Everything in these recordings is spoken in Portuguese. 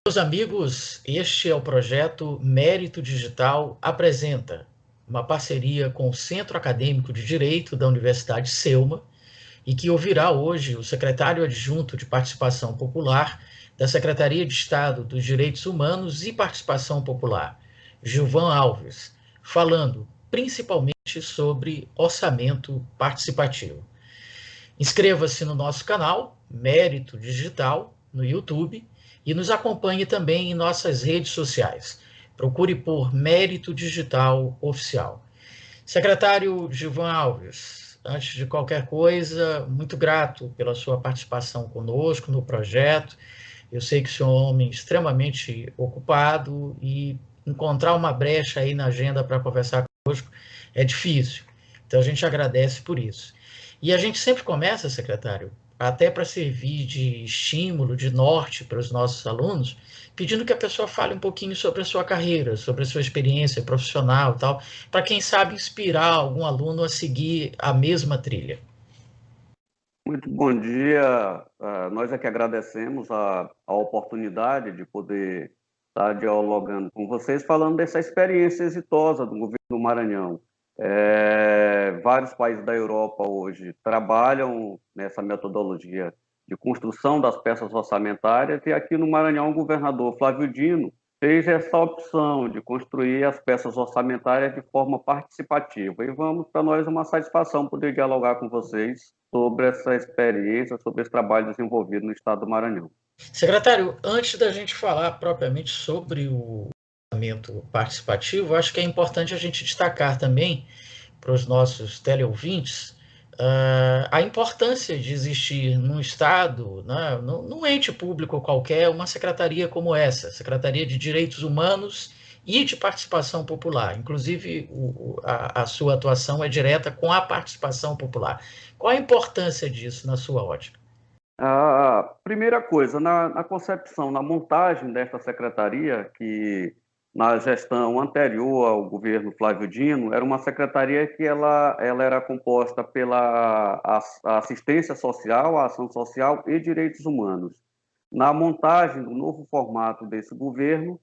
Meus amigos, este é o projeto Mérito Digital Apresenta, uma parceria com o Centro Acadêmico de Direito da Universidade Selma e que ouvirá hoje o secretário adjunto de Participação Popular da Secretaria de Estado dos Direitos Humanos e Participação Popular, Gilvan Alves, falando principalmente sobre orçamento participativo. Inscreva-se no nosso canal Mérito Digital no YouTube e nos acompanhe também em nossas redes sociais. Procure por Mérito Digital Oficial. Secretário Gilvan Alves, antes de qualquer coisa, muito grato pela sua participação conosco no projeto. Eu sei que o senhor é um homem extremamente ocupado e encontrar uma brecha aí na agenda para conversar conosco é difícil. Então a gente agradece por isso. E a gente sempre começa, secretário, até para servir de estímulo, de norte para os nossos alunos, pedindo que a pessoa fale um pouquinho sobre a sua carreira, sobre a sua experiência profissional e tal, para quem sabe inspirar algum aluno a seguir a mesma trilha. Muito bom dia. Nós é que agradecemos a oportunidade de poder estar dialogando com vocês, falando dessa experiência exitosa do governo do Maranhão. Vários países da Europa hoje trabalham nessa metodologia de construção das peças orçamentárias, e aqui no Maranhão o governador Flávio Dino fez essa opção de construir as peças orçamentárias de forma participativa. E para nós, uma satisfação poder dialogar com vocês sobre essa experiência, sobre esse trabalho desenvolvido no estado do Maranhão. Secretário, antes da gente falar propriamente sobre o orçamento participativo, acho que é importante a gente destacar também para os nossos teleouvintes a importância de existir num Estado, né, num ente público qualquer, uma secretaria como essa, Secretaria de Direitos Humanos e de Participação Popular. Inclusive, a sua atuação é direta com a participação popular. Qual a importância disso na sua ótica? A primeira coisa, na concepção, na montagem desta secretaria, que na gestão anterior ao governo Flávio Dino, era uma secretaria que ela era composta pela assistência social, a ação social e direitos humanos. Na montagem do novo formato desse governo,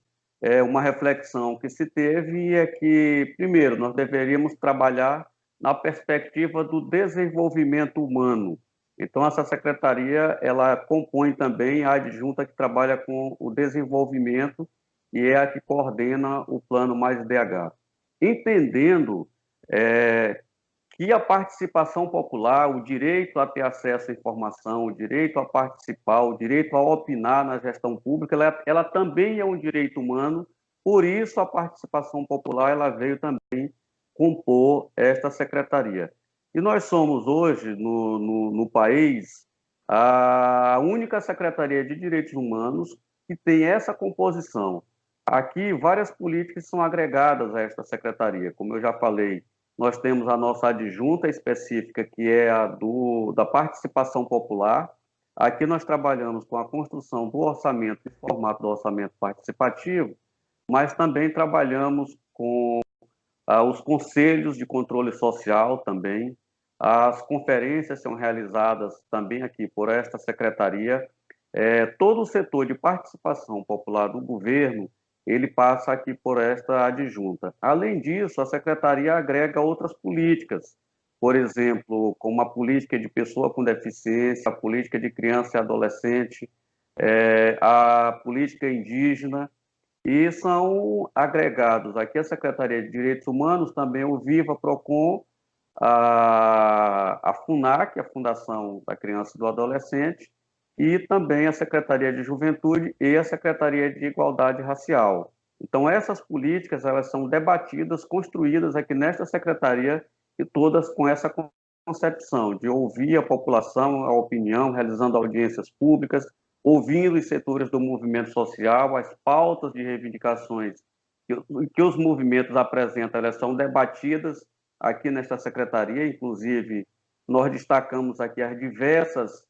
uma reflexão que se teve é que, primeiro, nós deveríamos trabalhar na perspectiva do desenvolvimento humano. Então, essa secretaria, ela compõe também a adjunta que trabalha com o desenvolvimento e é a que coordena o Plano Mais DH. Entendendo que a participação popular, o direito a ter acesso à informação, o direito a participar, o direito a opinar na gestão pública, ela também é um direito humano, por isso a participação popular ela veio também compor esta secretaria. E nós somos hoje, no país, a única Secretaria de Direitos Humanos que tem essa composição. Aqui, várias políticas são agregadas a esta secretaria. Como eu já falei, nós temos a nossa adjunta específica, que é da participação popular. Aqui nós trabalhamos com a construção do orçamento, do formato do orçamento participativo, mas também trabalhamos com os conselhos de controle social também. As conferências são realizadas também aqui por esta secretaria. Todo o setor de participação popular do governo, ele passa aqui por esta adjunta. Além disso, a secretaria agrega outras políticas, por exemplo, como a política de pessoa com deficiência, a política de criança e adolescente, a política indígena, e são agregados aqui a Secretaria de Direitos Humanos, também o Viva Procon, a FUNAC, a Fundação da Criança e do Adolescente, e também a Secretaria de Juventude e a Secretaria de Igualdade Racial. Então, essas políticas, elas são debatidas, construídas aqui nesta secretaria, e todas com essa concepção de ouvir a população, a opinião, realizando audiências públicas, ouvindo os setores do movimento social, as pautas de reivindicações que os movimentos apresentam, elas são debatidas aqui nesta secretaria. Inclusive, nós destacamos aqui as diversas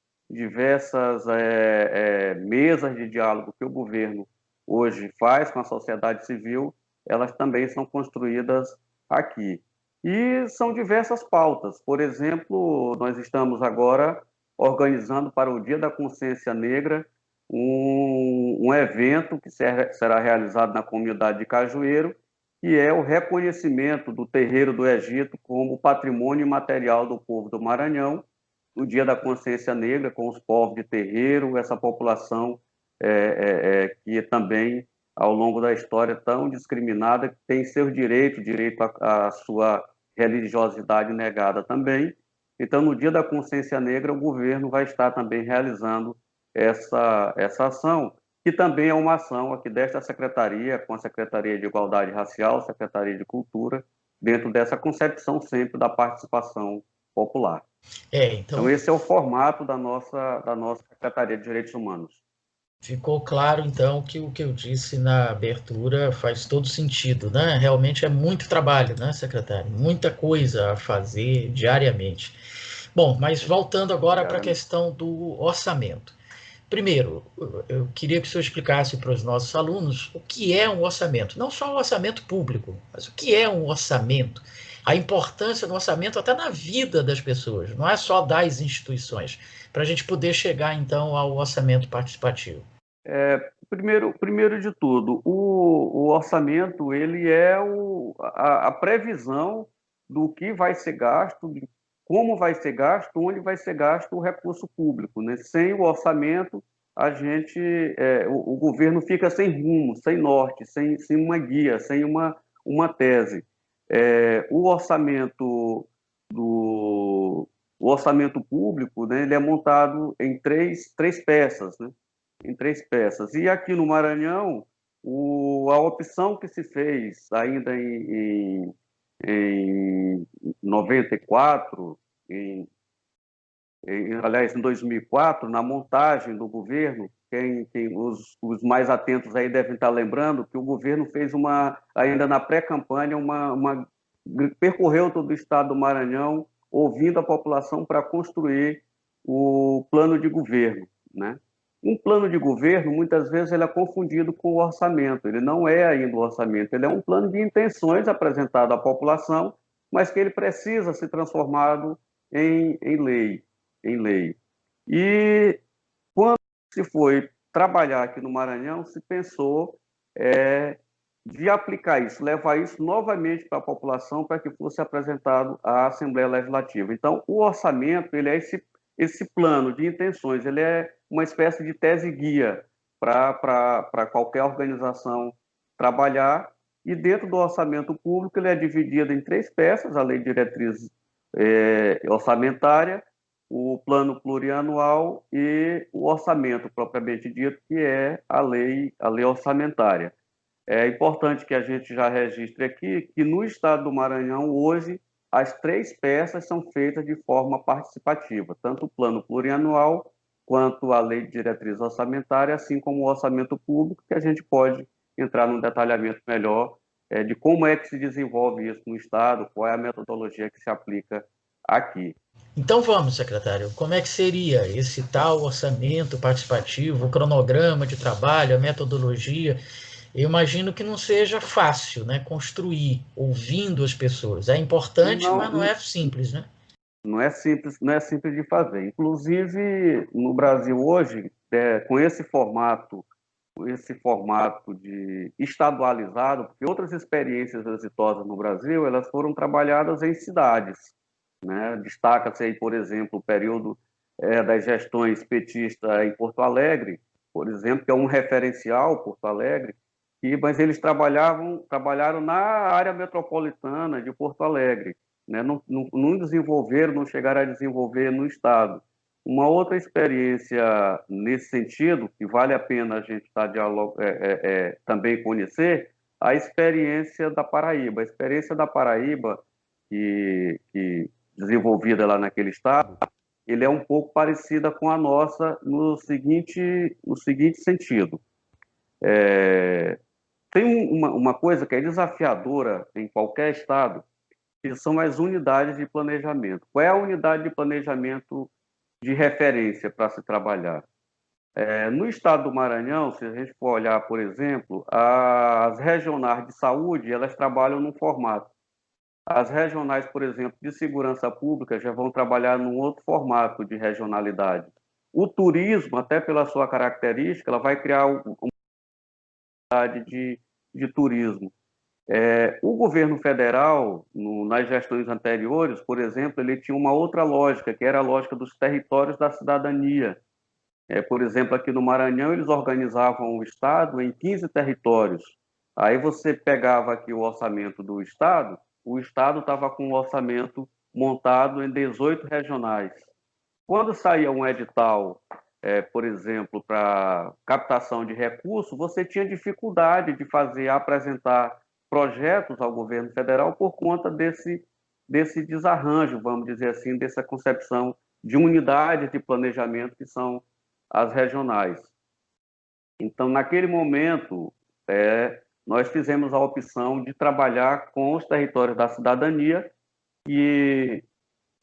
mesas de diálogo que o governo hoje faz com a sociedade civil, elas também são construídas aqui. E são diversas pautas. Por exemplo, nós estamos agora organizando para o Dia da Consciência Negra um evento que será realizado na comunidade de Cajueiro, que é o reconhecimento do Terreiro do Egito como patrimônio imaterial do povo do Maranhão, no Dia da Consciência Negra, com os povos de terreiro, essa população que também, ao longo da história, tão discriminada, que tem seus direitos, direito à sua religiosidade negada também. Então, no Dia da Consciência Negra, o governo vai estar também realizando essa ação, que também é uma ação aqui desta secretaria, com a Secretaria de Igualdade Racial, Secretaria de Cultura, dentro dessa concepção sempre da participação popular. Então, esse é o formato da nossa Secretaria de Direitos Humanos. Ficou claro, então, que o que eu disse na abertura faz todo sentido, né? Realmente é muito trabalho, né, secretário? Muita coisa a fazer diariamente. Bom, mas voltando agora para a questão do orçamento. Primeiro, eu queria que o senhor explicasse para os nossos alunos o que é um orçamento. Não só um orçamento público, mas o que é um orçamento. A importância do orçamento até na vida das pessoas, não é só das instituições, para a gente poder chegar, então, ao orçamento participativo. Primeiro de tudo, o orçamento ele é a previsão do que vai ser gasto, de como vai ser gasto, onde vai ser gasto o recurso público, né? Sem o orçamento, o governo fica sem rumo, sem norte, sem uma guia, sem uma tese. O orçamento o orçamento público, né, ele é montado em três peças, né? Em três peças. E aqui no Maranhão, a opção que se fez ainda em 94, aliás, em 2004, na montagem do governo, os mais atentos aí devem estar lembrando que o governo fez ainda na pré-campanha, percorreu todo o estado do Maranhão, ouvindo a população para construir o plano de governo, né? Um plano de governo, muitas vezes, ele é confundido com o orçamento. Ele não é ainda o orçamento, ele é um plano de intenções apresentado à população, mas que ele precisa ser transformado em lei. E quando se foi trabalhar aqui no Maranhão, se pensou de aplicar isso, levar isso novamente para a população para que fosse apresentado à Assembleia Legislativa. Então, o orçamento, ele é esse plano de intenções, ele é uma espécie de tese guia para qualquer organização trabalhar, e dentro do orçamento público ele é dividido em três peças: a lei de diretriz orçamentária, o plano plurianual e o orçamento propriamente dito, que é a lei orçamentária. É importante que a gente já registre aqui que no estado do Maranhão, hoje, as três peças são feitas de forma participativa, tanto o plano plurianual quanto a lei de diretriz orçamentária, assim como o orçamento público, que a gente pode entrar num detalhamento melhor de como é que se desenvolve isso no estado, qual é a metodologia que se aplica aqui. Então vamos, secretário, como é que seria esse tal orçamento participativo, o cronograma de trabalho, a metodologia? Eu imagino que não seja fácil, né, construir ouvindo as pessoas. É importante, mas não é simples, né? Não é simples de fazer. Inclusive, no Brasil hoje, com esse formato de estadualizado, porque outras experiências exitosas no Brasil, elas foram trabalhadas em cidades, né? Destaca-se aí, por exemplo, o período das gestões petistas em Porto Alegre, por exemplo, que é um referencial, Porto Alegre, mas eles trabalharam na área metropolitana de Porto Alegre, né? Não desenvolveram, não chegaram a desenvolver no estado. Uma outra experiência nesse sentido, que vale a pena a gente também conhecer, a experiência da Paraíba. A experiência da Paraíba, que desenvolvida lá naquele estado, ele é um pouco parecida com a nossa no seguinte sentido. Tem uma coisa que é desafiadora em qualquer estado, que são as unidades de planejamento. Qual é a unidade de planejamento de referência para se trabalhar? No estado do Maranhão, se a gente for olhar, por exemplo, as regionais de saúde, elas trabalham num formato. As regionais, por exemplo, de segurança pública já vão trabalhar num outro formato de regionalidade. O turismo, até pela sua característica, ela vai criar de turismo. O governo federal, nas gestões anteriores, por exemplo, ele tinha uma outra lógica, que era a lógica dos territórios da cidadania. Por exemplo, aqui no Maranhão, eles organizavam o Estado em 15 territórios. Aí você pegava aqui o orçamento do Estado, o Estado estava com um orçamento montado em 18 regionais. Quando saía um edital, por exemplo, para captação de recursos, você tinha dificuldade de apresentar projetos ao governo federal por conta desse desarranjo, vamos dizer assim, dessa concepção de unidades de planejamento que são as regionais. Então, naquele momento, nós fizemos a opção de trabalhar com os territórios da cidadania, que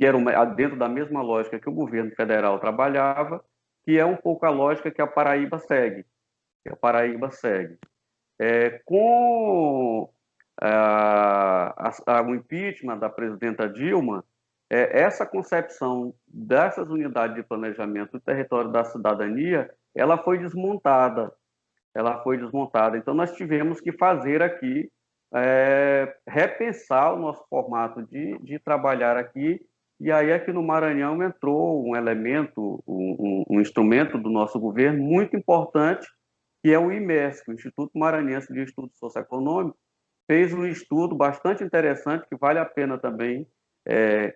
eram dentro da mesma lógica que o governo federal trabalhava, que é um pouco a lógica que a Paraíba segue. Com o impeachment da presidenta Dilma, essa concepção dessas unidades de planejamento do território da cidadania, ela foi desmontada. Então, nós tivemos que fazer aqui, repensar o nosso formato de trabalhar aqui, e aí aqui no Maranhão entrou um elemento, um instrumento do nosso governo muito importante, que é o IMESC, o Instituto Maranhense de Estudo Socioeconômico, fez um estudo bastante interessante, que vale a pena também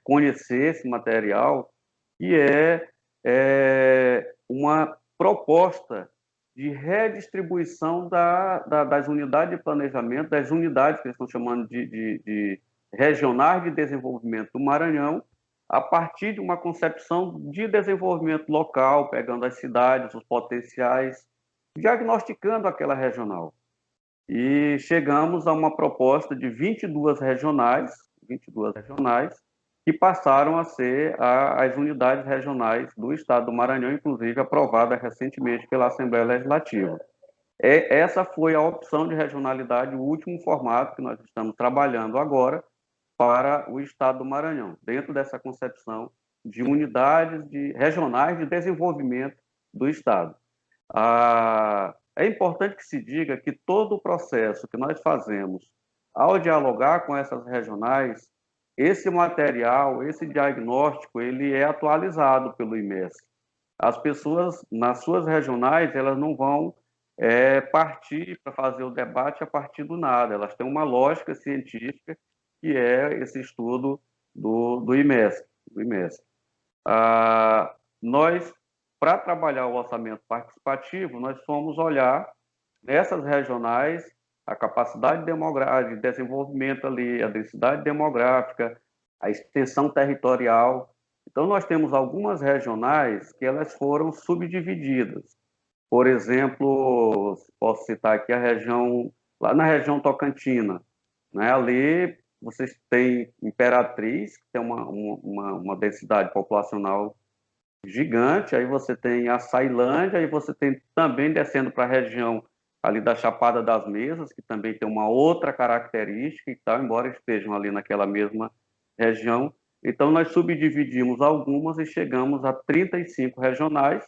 conhecer esse material, que é uma proposta de redistribuição das unidades de planejamento, das unidades que eles estão chamando de regionais de desenvolvimento do Maranhão, a partir de uma concepção de desenvolvimento local, pegando as cidades, os potenciais, diagnosticando aquela regional. E chegamos a uma proposta de 22 regionais, que passaram a ser as unidades regionais do Estado do Maranhão, inclusive aprovada recentemente pela Assembleia Legislativa. Essa foi a opção de regionalidade, o último formato que nós estamos trabalhando agora para o Estado do Maranhão, dentro dessa concepção de unidades regionais de desenvolvimento do Estado. É importante que se diga que todo o processo que nós fazemos ao dialogar com essas regionais, esse material, esse diagnóstico, ele é atualizado pelo IMESC. As pessoas, nas suas regionais, elas não vão partir para fazer o debate a partir do nada. Elas têm uma lógica científica, que é esse estudo do IMESC. Nós, para trabalhar o orçamento participativo, nós fomos olhar nessas regionais a capacidade de desenvolvimento ali, a densidade demográfica, a extensão territorial. Então, nós temos algumas regionais que elas foram subdivididas. Por exemplo, posso citar aqui lá na região tocantina, né? Ali vocês têm Imperatriz, que tem uma densidade populacional gigante, aí você tem a Açailândia, e você tem também descendo para a região ali da Chapada das Mesas, que também tem uma outra característica e tal, embora estejam ali naquela mesma região. Então, nós subdividimos algumas e chegamos a 35 regionais,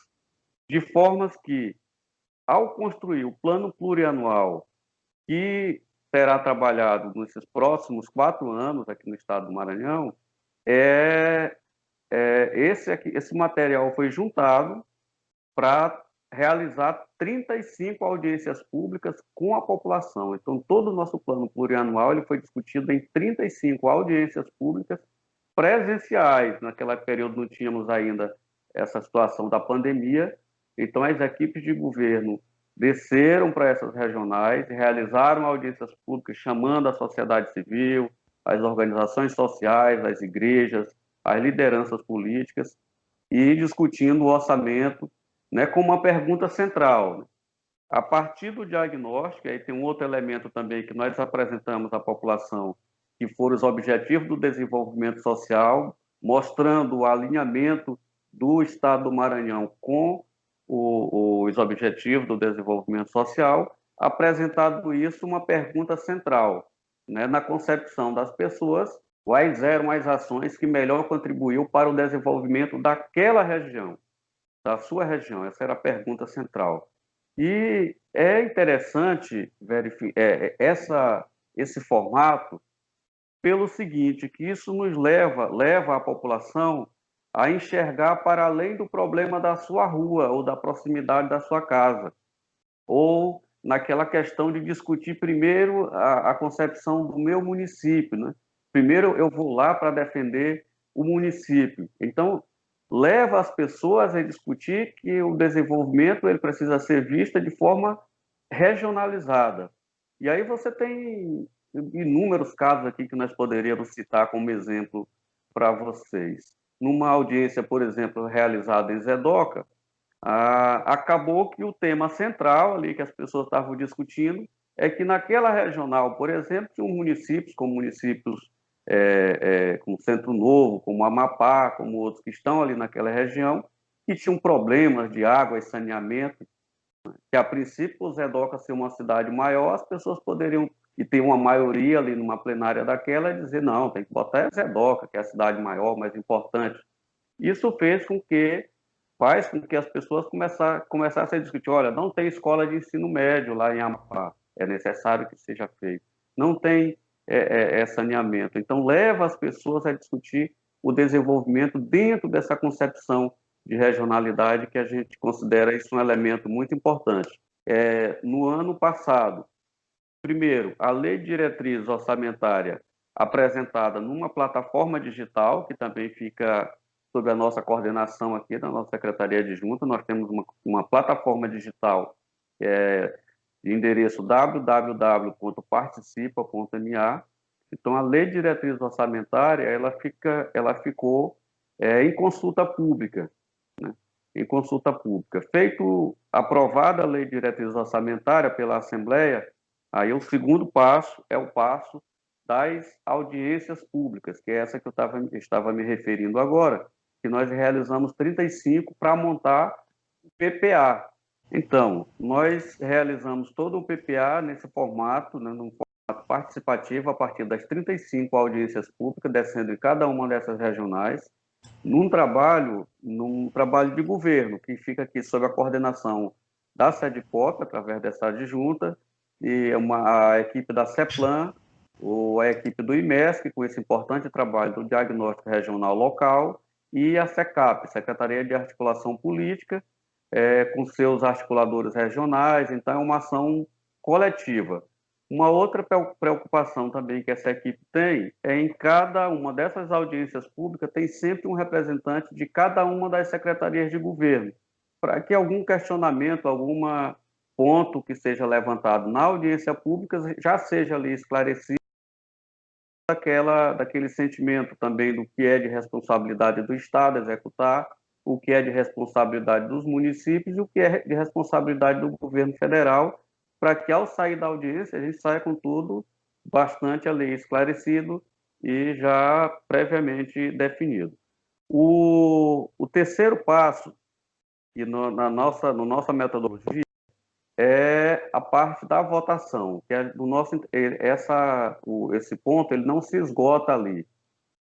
de formas que, ao construir o plano plurianual, que será trabalhado nesses próximos 4 anos aqui no estado do Maranhão, esse material foi juntado para realizar 35 audiências públicas com a população. Então, todo o nosso plano plurianual ele foi discutido em 35 audiências públicas presenciais. Naquele período não tínhamos ainda essa situação da pandemia, então as equipes de governo desceram para essas regionais e realizaram audiências públicas chamando a sociedade civil, as organizações sociais, as igrejas, as lideranças políticas e discutindo o orçamento, né, com uma pergunta central. A partir do diagnóstico, aí tem um outro elemento também que nós apresentamos à população, que foram os objetivos do desenvolvimento social, mostrando o alinhamento do Estado do Maranhão com os objetivos do desenvolvimento social, apresentado isso uma pergunta central, né, na concepção das pessoas, quais eram as ações que melhor contribuíram para o desenvolvimento daquela região, da sua região. Essa era a pergunta central. E é interessante esse formato pelo seguinte, que isso nos leva a população a enxergar para além do problema da sua rua ou da proximidade da sua casa, ou naquela questão de discutir primeiro a concepção do meu município, né? Primeiro eu vou lá para defender o município. Então, leva as pessoas a discutir que o desenvolvimento ele precisa ser visto de forma regionalizada. E aí você tem inúmeros casos aqui que nós poderíamos citar como exemplo para vocês. Numa audiência, por exemplo, realizada em Zedoca, acabou que o tema central ali que as pessoas estavam discutindo é que naquela regional, por exemplo, tinham municípios como Centro Novo, como Amapá, como outros que estão ali naquela região, que tinham problemas de água e saneamento, que a princípio, o Zedoca ser uma cidade maior, as pessoas poderiam, e ter uma maioria ali numa plenária daquela, e dizer, não, tem que botar Zedoca, que é a cidade maior, mais importante. Isso faz com que as pessoas começassem a discutir, olha, não tem escola de ensino médio lá em Amapá, é necessário que seja feito. Não tem saneamento. Então, leva as pessoas a discutir o desenvolvimento dentro dessa concepção de regionalidade que a gente considera isso um elemento muito importante. No ano passado, primeiro, a Lei de Diretriz Orçamentária apresentada numa plataforma digital, que também fica sob a nossa coordenação aqui da nossa Secretaria Adjunta. Nós temos uma plataforma digital de endereço www.participa.ma. Então, a Lei de Diretriz Orçamentária ela ficou em consulta pública, né? Em consulta pública. Aprovada a Lei de Diretriz Orçamentária pela Assembleia, aí o segundo passo é o passo das audiências públicas, que é essa que eu estava me referindo agora, que nós realizamos 35 para montar o PPA. Então, nós realizamos todo o PPA nesse formato, né, num formato participativo, a partir das 35 audiências públicas, descendo em cada uma dessas regionais, num trabalho de governo, que fica aqui sob a coordenação da SEDPOP, através dessa adjunta, e a equipe da CEPLAN, ou a equipe do IMESC, com esse importante trabalho do diagnóstico regional local, e a SECAP, Secretaria de Articulação Política, com seus articuladores regionais. Então, é uma ação coletiva. Uma outra preocupação também que essa equipe tem é em cada uma dessas audiências públicas tem sempre um representante de cada uma das secretarias de governo, para que algum questionamento, algum ponto que seja levantado na audiência pública já seja ali esclarecido, daquele sentimento também do que é de responsabilidade do Estado executar, o que é de responsabilidade dos municípios e o que é de responsabilidade do governo federal, para que ao sair da audiência a gente saia com tudo bastante ali esclarecido e já previamente definido. O terceiro passo, e na nossa metodologia, é a parte da votação, que é do nosso esse ponto ele não se esgota ali.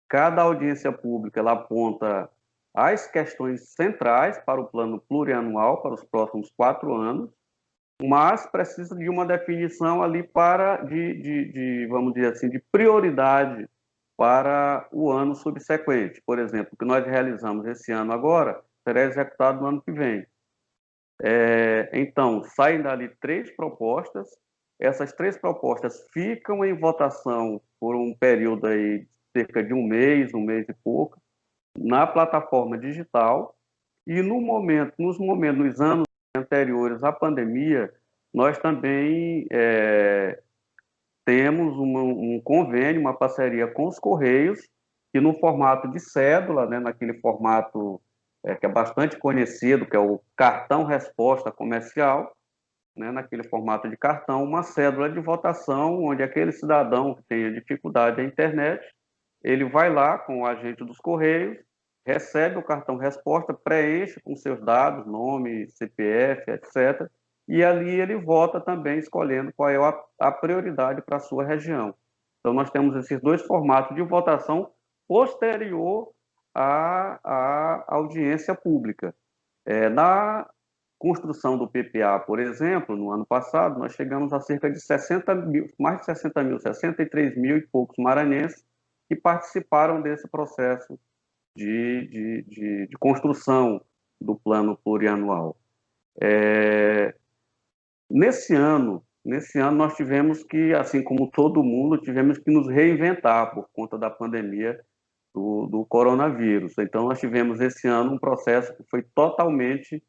Cada audiência pública ela aponta as questões centrais para o plano plurianual para os próximos 4 anos, mas precisa de uma definição ali vamos dizer assim, de prioridade para o ano subsequente. Por exemplo, o que nós realizamos esse ano agora será executado no ano que vem. Então, saem dali 3 propostas. Essas 3 propostas ficam em votação por um período aí de cerca de um mês e pouco, na plataforma digital. E nos anos anteriores à pandemia, nós também temos um convênio, uma parceria com os Correios, que no formato de cédula, né, naquele formato que é bastante conhecido, que é o cartão resposta comercial, né, naquele formato de cartão, uma cédula de votação, onde aquele cidadão que tenha dificuldade na internet, ele vai lá com o agente dos Correios, recebe o cartão resposta, preenche com seus dados, nome, CPF, etc., e ali ele vota também, escolhendo qual é a prioridade para a sua região. Então, nós temos esses 2 formatos de votação posterior à audiência pública. construção do PPA, por exemplo, no ano passado, nós chegamos a cerca de 60 mil, mais de 60 mil, 63 mil e poucos maranhenses que participaram desse processo de construção do plano plurianual. Nesse ano nós tivemos que, assim como todo mundo, tivemos que nos reinventar por conta da pandemia do coronavírus. Então, nós tivemos esse ano um processo que foi totalmente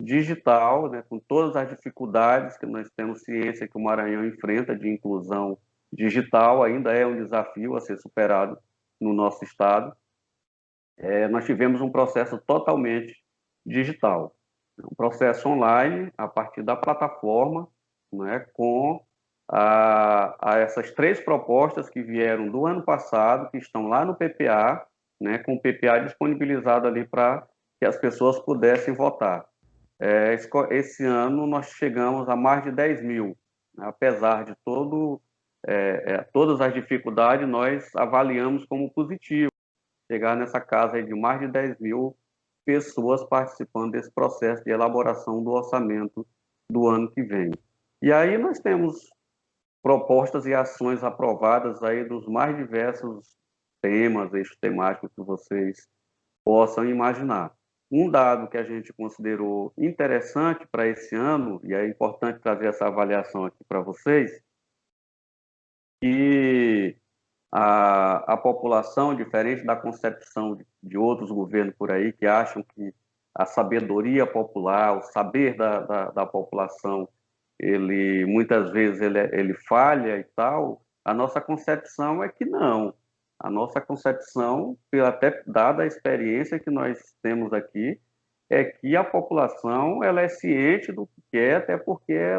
digital, né, com todas as dificuldades que nós temos ciência que o Maranhão enfrenta de inclusão digital, ainda é um desafio a ser superado no nosso estado. Nós tivemos um processo totalmente digital, um processo online a partir da plataforma, né, com essas 3 propostas que vieram do ano passado, que estão lá no PPA, né, com o PPA disponibilizado ali para que as pessoas pudessem votar. Esse ano nós chegamos a mais de 10 mil, né, apesar de todas as dificuldades, nós avaliamos como positivo chegar nessa casa aí de mais de 10 mil pessoas participando desse processo de elaboração do orçamento do ano que vem. E aí nós temos propostas e ações aprovadas aí dos mais diversos temas, eixos temáticos que vocês possam imaginar. Um dado que a gente considerou interessante para esse ano, e é importante trazer essa avaliação aqui para vocês, que a população, diferente da concepção de outros governos por aí, que acham que a sabedoria popular, o saber da população, ele muitas vezes ele falha e tal, a nossa concepção é que não. A nossa concepção, até dada a experiência que nós temos aqui, é que a população ela é ciente do que quer, até porque é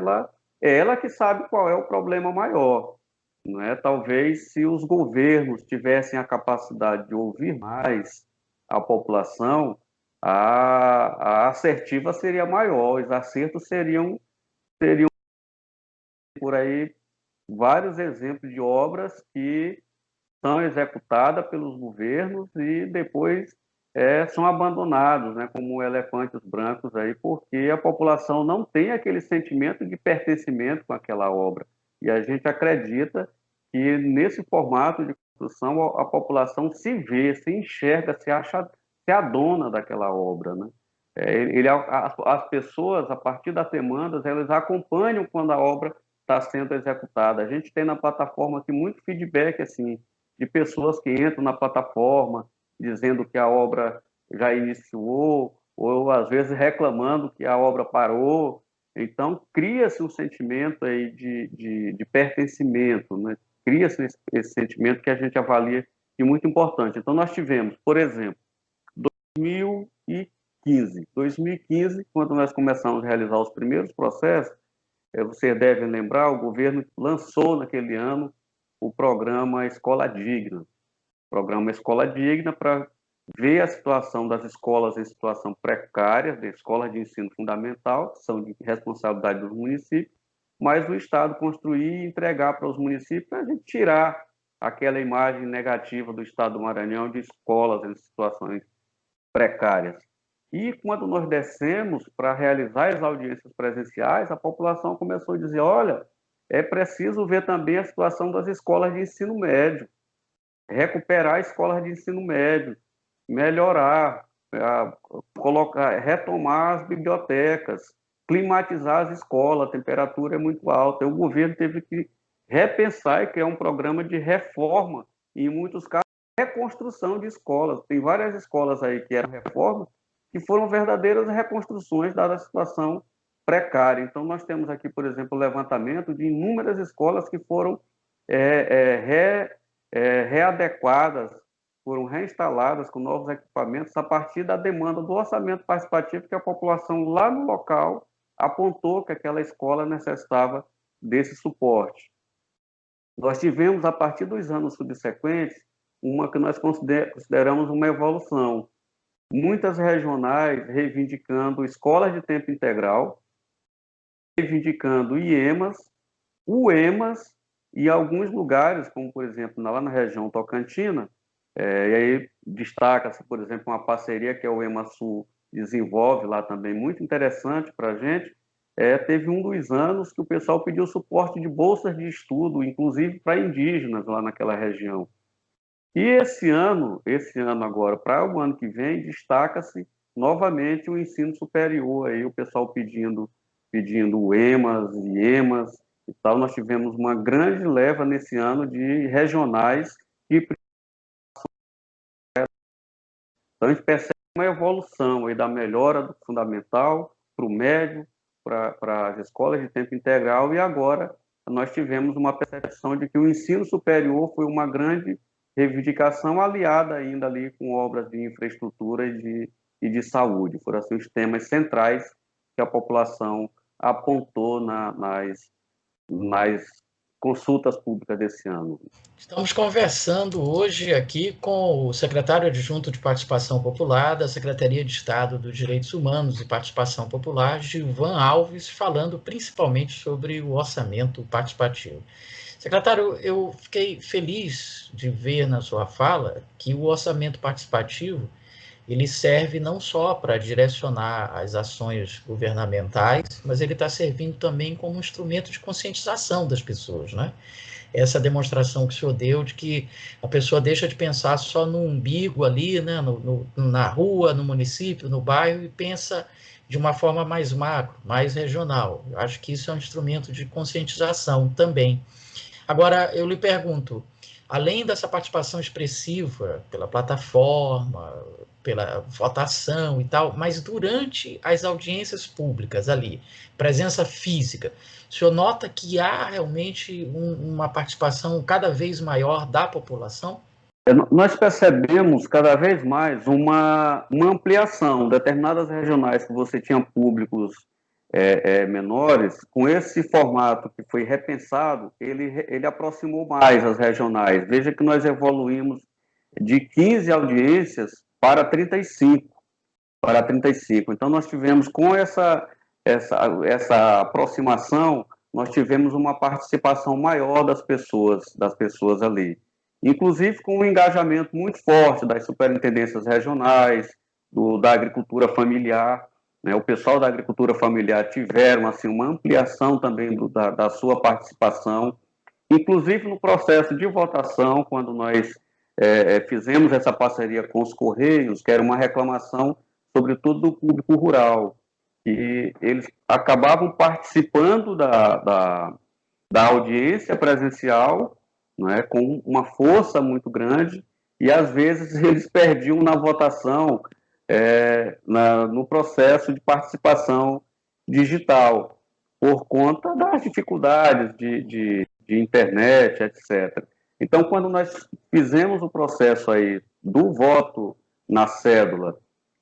ela que sabe qual é o problema maior. Não é? Talvez se os governos tivessem a capacidade de ouvir mais a população, a assertiva seria maior, os acertos seriam por aí vários exemplos de obras que são executadas pelos governos e depois são abandonados, né, como elefantes brancos aí, porque a população não tem aquele sentimento de pertencimento com aquela obra. E a gente acredita que nesse formato de construção a população se vê, se enxerga, se acha se a dona daquela obra, né? As pessoas, a partir das demandas, elas acompanham quando a obra está sendo executada. A gente tem na plataforma aqui muito feedback assim de pessoas que entram na plataforma dizendo que a obra já iniciou ou às vezes reclamando que a obra parou. Então cria-se um sentimento aí de pertencimento, né? Cria-se esse sentimento que a gente avalia que é muito importante. Então nós tivemos, por exemplo, 2015, quando nós começamos a realizar os primeiros processos, vocês devem lembrar, o governo lançou naquele ano o programa Escola Digna. Programa Escola Digna para ver a situação das escolas em situação precária, de escolas de ensino fundamental, que são de responsabilidade dos municípios, mas o Estado construir e entregar para os municípios para a gente tirar aquela imagem negativa do Estado do Maranhão de escolas em situações precárias. E quando nós descemos para realizar as audiências presenciais, a população começou a dizer, olha, é preciso ver também a situação das escolas de ensino médio, recuperar escolas de ensino médio, melhorar, retomar as bibliotecas, climatizar as escolas, a temperatura é muito alta. O governo teve que repensar e criar um programa de reforma, e em muitos casos, reconstrução de escolas. Tem várias escolas aí que eram reformas, que foram verdadeiras reconstruções dada a situação precária. Então, nós temos aqui, por exemplo, o levantamento de inúmeras escolas que foram readequadas, foram reinstaladas com novos equipamentos a partir da demanda do orçamento participativo que a população lá no local apontou que aquela escola necessitava desse suporte. Nós tivemos, a partir dos anos subsequentes, uma que nós consideramos uma evolução. Muitas regionais reivindicando escolas de tempo integral, reivindicando IEMAS, UEMAS, e alguns lugares, como por exemplo lá na região Tocantina, e aí destaca-se, por exemplo, uma parceria que é o EMASul desenvolve lá também, muito interessante para a gente. Teve um dos anos que o pessoal pediu suporte de bolsas de estudo, inclusive para indígenas lá naquela região. E esse ano agora, para o ano que vem, destaca-se novamente o ensino superior, aí o pessoal pedindo EMAs e EMAs e tal. Nós tivemos uma grande leva nesse ano de regionais que, então, a gente percebe uma evolução aí da melhora do fundamental para o médio, para as escolas de tempo integral, e agora nós tivemos uma percepção de que o ensino superior foi uma grande reivindicação, aliada ainda ali com obras de infraestrutura e de saúde. Foram assim, os temas centrais que a população apontou nas consultas públicas desse ano. Estamos conversando hoje aqui com o secretário adjunto de Participação Popular da Secretaria de Estado dos Direitos Humanos e Participação Popular, Gilvan Alves, falando principalmente sobre o orçamento participativo. Secretário, eu fiquei feliz de ver na sua fala que o orçamento participativo ele serve não só para direcionar as ações governamentais, mas ele está servindo também como um instrumento de conscientização das pessoas, né? Essa demonstração que o senhor deu de que a pessoa deixa de pensar só no umbigo ali, né, na rua, no município, no bairro, e pensa de uma forma mais macro, mais regional. Eu acho que isso é um instrumento de conscientização também. Agora, eu lhe pergunto, além dessa participação expressiva pela plataforma, pela votação e tal, mas durante as audiências públicas ali, presença física, o senhor nota que há realmente uma participação cada vez maior da população? Nós percebemos cada vez mais uma ampliação. Determinadas regionais que você tinha públicos menores, com esse formato que foi repensado, ele aproximou mais as regionais. Veja que nós evoluímos de 15 audiências para 35. Então, nós tivemos, com essa aproximação, nós tivemos uma participação maior das pessoas ali. Inclusive com um engajamento muito forte das superintendências regionais, da agricultura familiar, né? O pessoal da agricultura familiar tiveram assim, uma ampliação também da sua participação, inclusive no processo de votação, quando nós fizemos essa parceria com os Correios, que era uma reclamação, sobretudo do público rural, e eles acabavam participando da audiência presencial, né, com uma força muito grande, e às vezes eles perdiam na votação, no processo de participação digital, por conta das dificuldades de internet, etc. Então, quando nós fizemos o processo aí do voto na cédula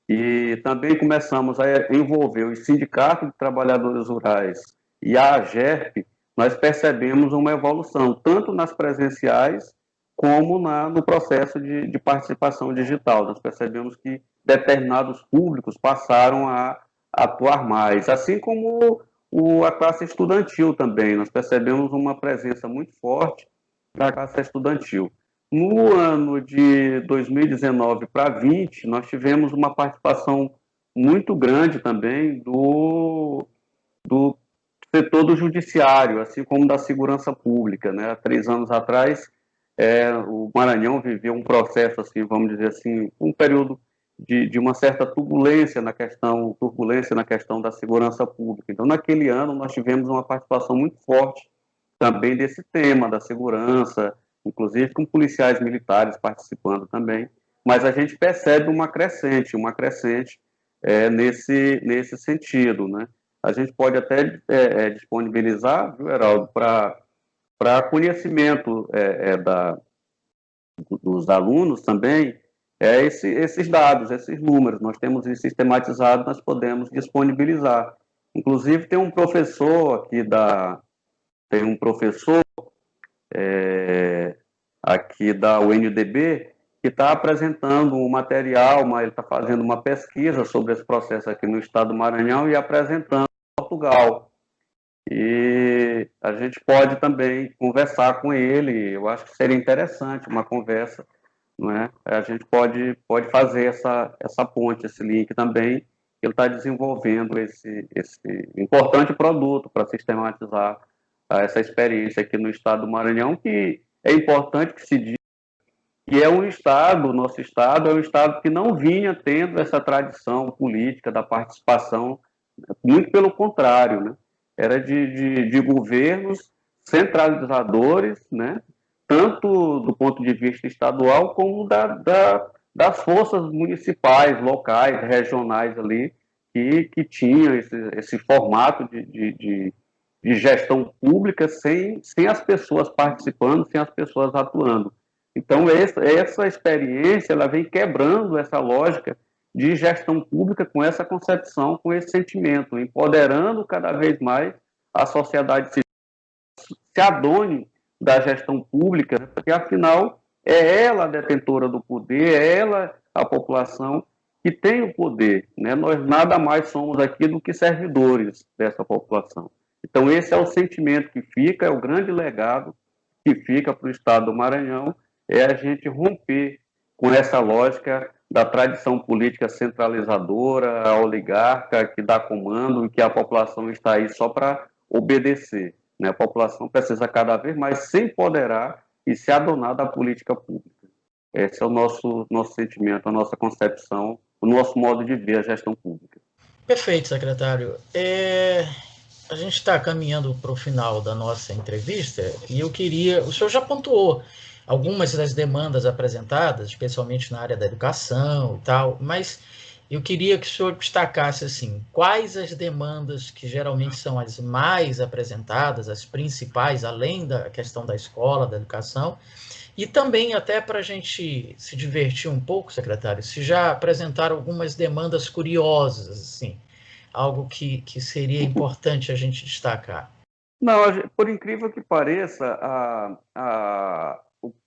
e também começamos a envolver os sindicatos de trabalhadores rurais e a AGERP, nós percebemos uma evolução, tanto nas presenciais como no processo de participação digital. Nós percebemos que determinados públicos passaram a atuar mais, assim como a classe estudantil também. Nós percebemos uma presença muito forte da classe estudantil. No ano de 2019 para 2020, nós tivemos uma participação muito grande também do setor do judiciário, assim como da segurança pública, né? Há 3 anos atrás, o Maranhão viveu um processo, assim, vamos dizer assim, um período de uma certa turbulência na questão da segurança pública. Então, naquele ano, nós tivemos uma participação muito forte também desse tema da segurança, inclusive com policiais militares participando também, mas a gente percebe uma crescente nesse sentido, né? A gente pode até disponibilizar, viu, Heraldo, para conhecimento dos alunos também, esses dados, esses números. Nós temos isso sistematizado, nós podemos disponibilizar. Inclusive, tem um professor aqui da UNDB que está apresentando um material, ele está fazendo uma pesquisa sobre esse processo aqui no estado do Maranhão e apresentando em Portugal. E a gente pode também conversar com ele, eu acho que seria interessante uma conversa, não é? A gente pode fazer essa ponte, esse link também, ele está desenvolvendo esse importante produto para sistematizar essa experiência aqui no estado do Maranhão, que é importante que se diga que é um estado, nosso estado é um estado que não vinha tendo essa tradição política da participação, muito pelo contrário, né? Era de governos centralizadores, né? Tanto do ponto de vista estadual como das forças municipais, locais, regionais ali, que tinham esse formato de gestão pública sem as pessoas participando, sem as pessoas atuando. Então, essa experiência ela vem quebrando essa lógica de gestão pública com essa concepção, com esse sentimento, empoderando cada vez mais a sociedade civil, se adone da gestão pública, porque afinal é ela a detentora do poder, é ela a população que tem o poder, né? Nós nada mais somos aqui do que servidores dessa população. Então esse é o sentimento que fica, é o grande legado que fica para o estado do Maranhão, é a gente romper com essa lógica da tradição política centralizadora, oligarca, que dá comando e que a população está aí só para obedecer, né? A população precisa cada vez mais se empoderar e se adonar da política pública. Esse é o nosso sentimento, a nossa concepção, o nosso modo de ver a gestão pública. Perfeito, secretário. A gente está caminhando para o final da nossa entrevista e eu queria. O senhor já pontuou algumas das demandas apresentadas, especialmente na área da educação e tal, mas eu queria que o senhor destacasse assim, quais as demandas que geralmente são as mais apresentadas, as principais, além da questão da escola, da educação, e também até para a gente se divertir um pouco, secretário, se já apresentaram algumas demandas curiosas, assim, algo que seria importante a gente destacar. Não, por incrível que pareça,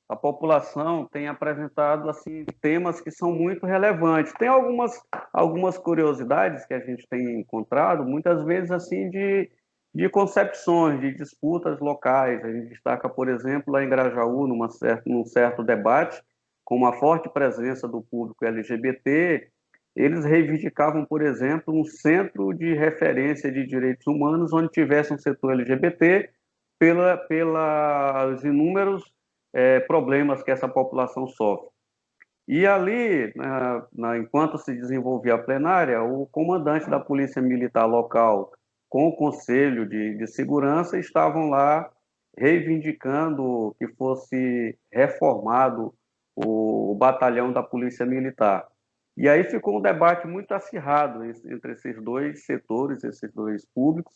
a população tem apresentado assim temas que são muito relevantes. Tem algumas curiosidades que a gente tem encontrado, muitas vezes assim de concepções, de disputas locais. A gente destaca, por exemplo, lá em Grajaú, num certo debate, com uma forte presença do público LGBT, eles reivindicavam, por exemplo, um centro de referência de direitos humanos onde tivesse um setor LGBT pelos inúmeros problemas que essa população sofre. E ali, enquanto se desenvolvia a plenária, o comandante da Polícia Militar local com o Conselho de Segurança estavam lá reivindicando que fosse reformado o batalhão da Polícia Militar. E aí ficou um debate muito acirrado entre esses dois setores, esses dois públicos.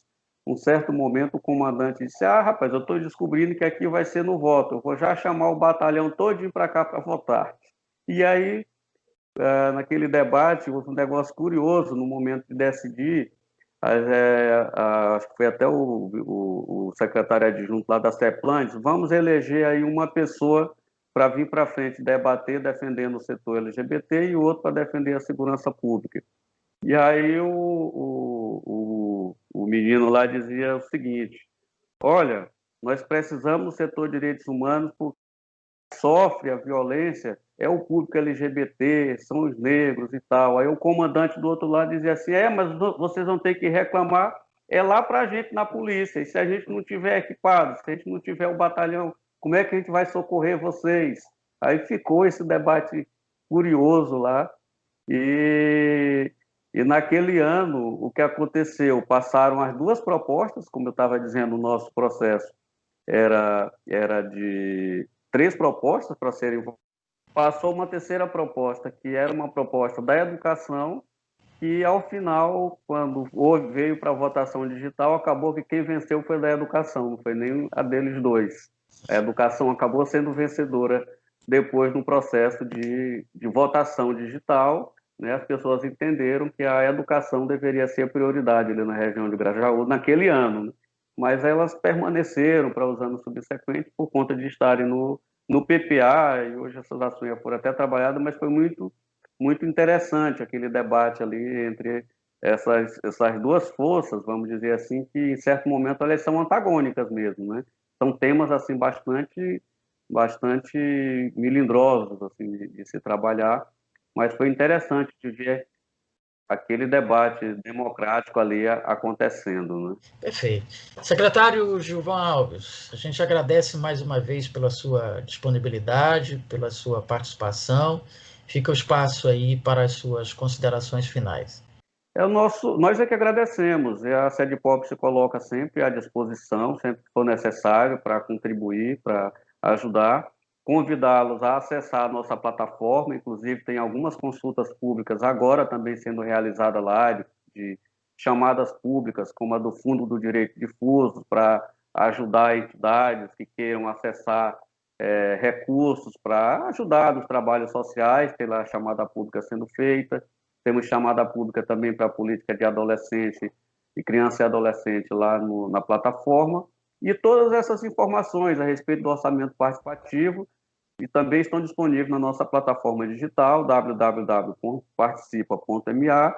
Um certo momento o comandante disse: rapaz, eu estou descobrindo que aqui vai ser no voto, eu vou já chamar o batalhão todinho para cá para votar. E aí, naquele debate, houve um negócio curioso no momento de decidir. Acho que foi até o secretário adjunto lá da CEPLAN, disse: vamos eleger aí uma pessoa para vir para frente debater, defendendo o setor LGBT, e o outro para defender a segurança pública. E aí o menino lá dizia o seguinte: olha, nós precisamos do setor de direitos humanos porque sofre a violência é o público LGBT, são os negros e tal. Aí o comandante do outro lado dizia assim: mas vocês vão ter que reclamar lá para a gente na polícia. E se a gente não tiver equipado, se a gente não tiver o batalhão, como é que a gente vai socorrer vocês? Aí ficou esse debate curioso lá. E naquele ano, o que aconteceu? Passaram as duas propostas, como eu estava dizendo, o nosso processo era de 3 propostas para serem. Passou uma terceira proposta, que era uma proposta da educação, e ao final, quando veio para a votação digital, acabou que quem venceu foi da educação, não foi nem a deles dois. A educação acabou sendo vencedora depois no processo de votação digital, né? As pessoas entenderam que a educação deveria ser a prioridade ali na região de Grajaú naquele ano, né? Mas elas permaneceram para os anos subsequentes por conta de estarem no PPA, e hoje essas ações foram até trabalhadas, mas foi muito interessante aquele debate ali entre essas duas forças, vamos dizer assim, que em certo momento elas são antagônicas mesmo, né? São temas assim bastante melindrosos assim de se trabalhar, mas foi interessante de ver aquele debate democrático ali acontecendo, né? Perfeito. Secretário Gilvan Alves, a gente agradece mais uma vez pela sua disponibilidade, pela sua participação. Fica o espaço aí para as suas considerações finais. Nós é que agradecemos. E a Sede Pop se coloca sempre à disposição, sempre que for necessário, para contribuir, para ajudar. Convidá-los a acessar a nossa plataforma, inclusive tem algumas consultas públicas agora também sendo realizadas lá, de chamadas públicas, como a do Fundo do Direito Difuso, para ajudar entidades que queiram acessar recursos para ajudar nos trabalhos sociais, pela chamada pública sendo feita. Temos chamada pública também para a política de adolescente e criança e adolescente lá na plataforma. E todas essas informações a respeito do orçamento participativo e também estão disponíveis na nossa plataforma digital, www.participa.ma.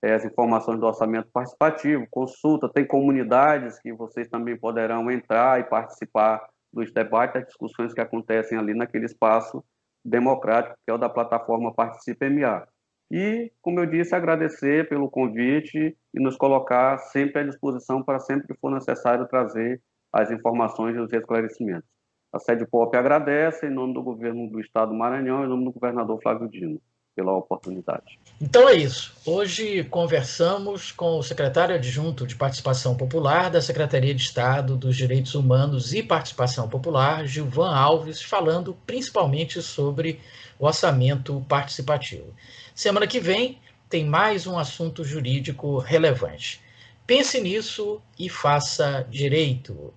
As informações do orçamento participativo, consulta, tem comunidades que vocês também poderão entrar e participar dos debates, das discussões que acontecem ali naquele espaço democrático que é o da plataforma Participa.ma. E, como eu disse, agradecer pelo convite e nos colocar sempre à disposição para sempre que for necessário trazer as informações e os esclarecimentos. A Sede Pop agradece em nome do governo do Estado do Maranhão e em nome do governador Flávio Dino pela oportunidade. Então é isso. Hoje conversamos com o secretário adjunto de Participação Popular da Secretaria de Estado dos Direitos Humanos e Participação Popular, Gilvan Alves, falando principalmente sobre o orçamento participativo. Semana que vem tem mais um assunto jurídico relevante. Pense nisso e faça direito.